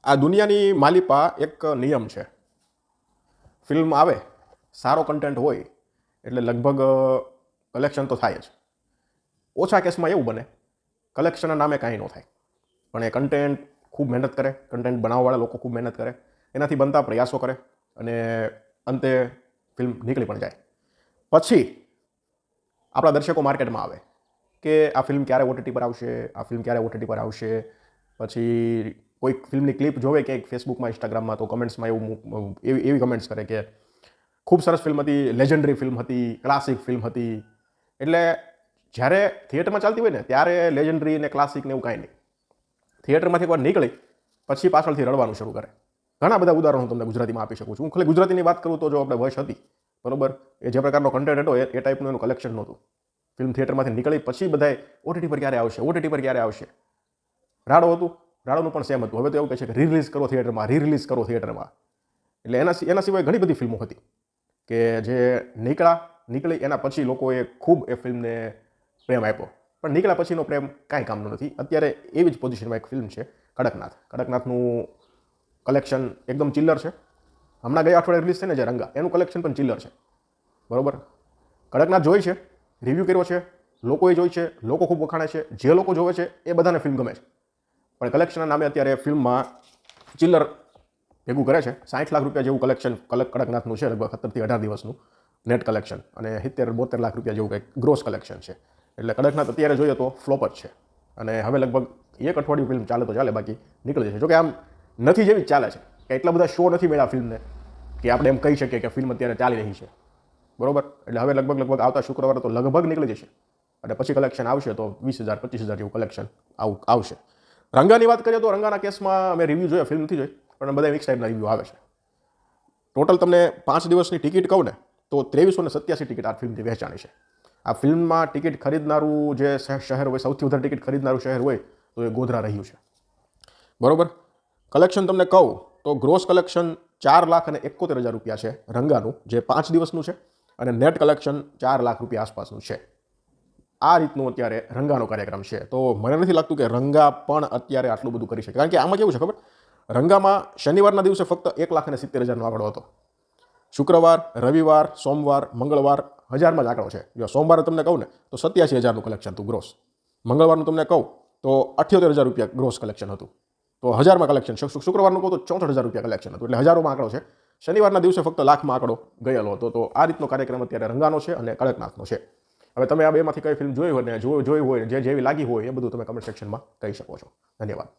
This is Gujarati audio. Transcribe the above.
આ દુનિયાની માલિપા એક નિયમ છે. ફિલ્મ આવે, સારો કન્ટેન્ટ હોય એટલે લગભગ કલેક્શન તો થાય જ. ઓછા કેસમાં એવું બને કલેક્શનના નામે કાંઈ ન થાય, પણ એ કન્ટેન્ટ ખૂબ મહેનત કરે, કન્ટેન્ટ બનાવવાવાળા લોકો ખૂબ મહેનત કરે, એનાથી બનતા પ્રયાસો કરે અને અંતે ફિલ્મ નીકળી પણ જાય. પછી આપણા દર્શકો માર્કેટમાં આવે કે આ ફિલ્મ ક્યારે ઓટીટી પર આવશે, આ ફિલ્મ ક્યારે ઓટીટી પર આવશે. પછી કોઈક ફિલ્મની ક્લિપ જોવે કે ફેસબુકમાં, ઇન્સ્ટાગ્રામમાં, તો કમેન્ટ્સમાં એવી કમેન્ટ્સ કરે કે ખૂબ સરસ ફિલ્મ હતી, લેજેન્ડરી ફિલ્મ હતી, ક્લાસિક ફિલ્મ હતી. એટલે જ્યારે થિયેટરમાં ચાલતી હોય ને ત્યારે લેજેન્ડરી ને ક્લાસિક ને એવું કાંઈ નહીં. થિયેટરમાંથી એકવાર નીકળી પછી પાછળથી રડવાનું શરૂ કરે. ઘણા બધા ઉદાહરણો હું તમને ગુજરાતીમાં આપી શકું છું. હું ખાલી ગુજરાતીની વાત કરું તો જો આપણે વશ હતી, બરોબર, એ જે પ્રકારનો કન્ટેન્ટ હતો એ ટાઈપનું એનું કલેક્શન નહોતું. ફિલ્મ થિયેટરમાંથી નીકળી પછી બધાએ ઓટીટી પર ક્યારે આવશે, ઓટીટી પર ક્યારે આવશે. રાડો હતું, રાડોનું પણ સેમ હતું. હવે તો એવું કહે છે કે રીરિલીઝ કરો થિયેટરમાં, રીરિલીઝ કરો થિયેટરમાં. એટલે એના સિવાય ઘણી બધી ફિલ્મો હતી કે જે નીકળી એના પછી લોકોએ ખૂબ એ ફિલ્મને પ્રેમ આપ્યો, પણ નીકળ્યા પછીનો પ્રેમ કાંઈ કામનો નથી. અત્યારે એવી જ પોઝિશનમાં એક ફિલ્મ છે કડકનાથ. કડકનાથનું કલેક્શન એકદમ ચિલ્લર છે. હમણાં ગયા અઠવાડિયે રિલીઝ થઈને જે રંગા, એનું કલેક્શન પણ ચિલ્લર છે, બરોબર. કડકનાથ જોઈ છે, રિવ્યૂ કર્યો છે, લોકોએ જોઈ છે, લોકો ખૂબ વખાણે છે. જે લોકો જોવે છે એ બધાને ફિલ્મ ગમે છે, પણ કલેક્શનના નામે અત્યારે ફિલ્મમાં ચિલ્લર ભેગું કરે છે. 60 લાખ રૂપિયા જેવું કલેક્શન કડકનાથનું છે, લગભગ 17 થી 18 દિવસનું નેટ કલેક્શન, અને 70-72 લાખ રૂપિયા જેવું કંઈક ગ્રોસ કલેક્શન છે. એટલે કડકનાથ અત્યારે જોઈએ તો ફ્લોપ જ છે. અને હવે લગભગ એક અઠવાડિયું ફિલ્મ ચાલે તો ચાલે, બાકી નીકળી જશે. જોકે આમ નથી જેવી જ ચાલે છે કે એટલા બધા શો નથી મળ્યા ફિલ્મને કે આપણે એમ કહી શકીએ કે ફિલ્મ અત્યારે ચાલી રહી છે, બરોબર. એટલે હવે લગભગ આવતા શુક્રવારે તો લગભગ નીકળી જશે, અને પછી કલેક્શન આવશે તો 20,000-25,000 જેવું કલેક્શન આવશે. રંગાની વાત કરીએ તો રંગાના કેસમાં મેં રિવ્યૂ જોયા, ફિલ્મ નથી જોઈ, પણ બધા મિક્સ ટાઈપના રિવ્યૂ આવે છે. ટોટલ તમને 5 દિવસની ટિકિટ કહું ને તો 2387 ટિકિટ આ ફિલ્મથી વહેંચાણી છે. આ ફિલ્મમાં ટિકિટ ખરીદનારું જે શહેર હોય, સૌથી વધારે ટિકિટ ખરીદનારું શહેર હોય તો એ ગોધરા રહ્યું છે, બરોબર. કલેક્શન તમને કહું તો ગ્રોસ કલેક્શન 4,71,000 રૂપિયા છે રંગાનું, જે 5 દિવસનું છે, અને નેટ કલેક્શન 4 લાખ રૂપિયા આસપાસનું છે. આ રીતનું અત્યારે રંગાનો કાર્યક્રમ છે. તો મને નથી લાગતું કે રંગા પણ અત્યારે આટલું બધું કરી શકે, કારણ કે આમાં કેવું છે ખબર, રંગામાં શનિવારના દિવસે ફક્ત 1,70,000નો આંકડો હતો. શુક્રવાર, રવિવાર, સોમવાર, મંગળવાર 1000માં જ આંકડો છે. જો સોમવારે તમને કહું ને તો 87,000નું કલેક્શન હતું ગ્રોસ. મંગળવારનું તમને કહું તો 78,000 રૂપિયા ગ્રોસ કલેક્શન હતું. તો 1000માં કલેક્શન. શુક્રવારનું કહું તો 64,000 રૂપિયા કલેક્શન હતું. એટલે હજારોમાં આંકડો છે. શનિવારના દિવસે ફક્ત લાખમાં આંકડો ગયેલો હતો. તો આ રીતનો કાર્યક્રમ અત્યારે રંગાનો છે અને કડકનાથનો છે. હવે તમે આ બેમાંથી કઈ ફિલ્મ જોઈ હોય ને જેવી લાગી હોય એ બધું તમે કમેન્ટ સેક્શનમાં કહી શકો છો. ધન્યવાદ.